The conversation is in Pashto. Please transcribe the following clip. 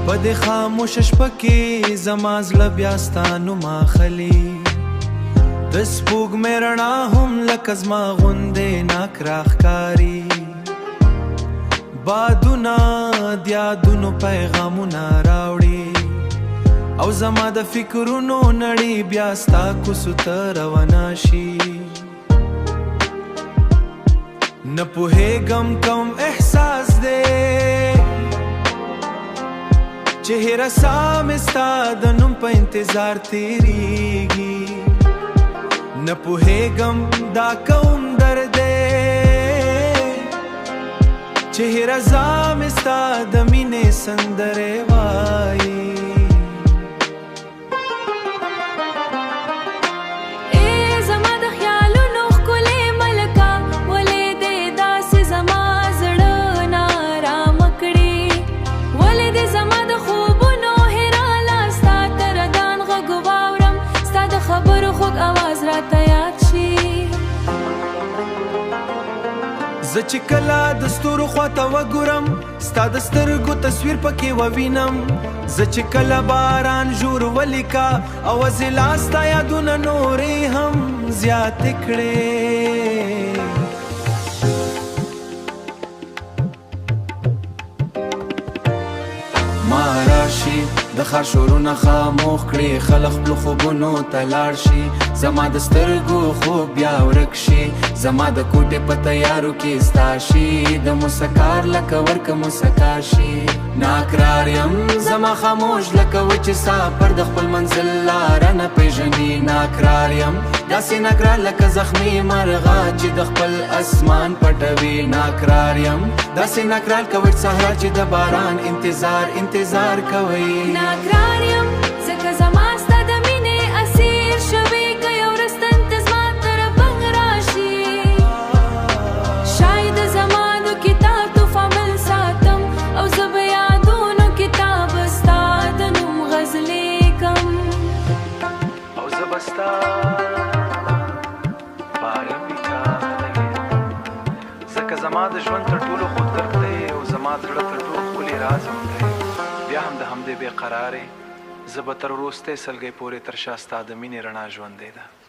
په دې خاموشه شپه کې زما زړه بیا ستا نوم اخلي د سپوږمۍ رڼا هم لکه زما غوندې ناک راښکاري بادونه د یادونو پیغامونه راوړي او زما د فکرونو نړۍ بیا ستا کوڅو ته روانه شي نه پوهېږم کوم احساس دی چې هېره ساه مې ستا د نوم په انتظار تېرېږي نه پوهېږم دا کوم درد دی چې هېره ځاه مې ستا د مینې سندرې وایي زه چې کله د ستورو خواته وګورم ستا د سترګو تصویر پکې ووینم زه چې کله باران ژور ولیکا اوازې لا ستا یادونه نورې هم زیاتې کړې ما راشي د ښار شورونه خاموش کړي خلک خپلو خوبونو ته لاړ شي زما د سترګو خوب بیا ورک شي زما د کوټې په تیارو کې ستا شي د موسکار لکه ورکه موسکا شي ناکرار یم زما خاموش لکه وچې ساه پر د خپل منزل لاره نه پېژني ناکرار یم داسې ناکرار لکه زخمي مرغه چې د خپل اسمان پټوي ناکرار یم داسې ناکرار که وچ صحرا چې د باران انتظار کوي ناکرار یم ځکه زما ستا د مینې اسیر شوې که یو ورځ ته زما تر بنګ راشي شاید زما د کتاب تحفه مل ساتم او زه به یادونو کتاب ستا د نوم غزل لیکم او زه به ستا باره لیکلی ځکه زما د ژوند تر ټولو خودګرد دی او زما د زړه تر ټولو ښکلی راز هم دی بیا هم د همدې بې قرارې زه به تر وروستۍ سلګۍ پورې تر شا ستا د مینې رڼا ژوندی ده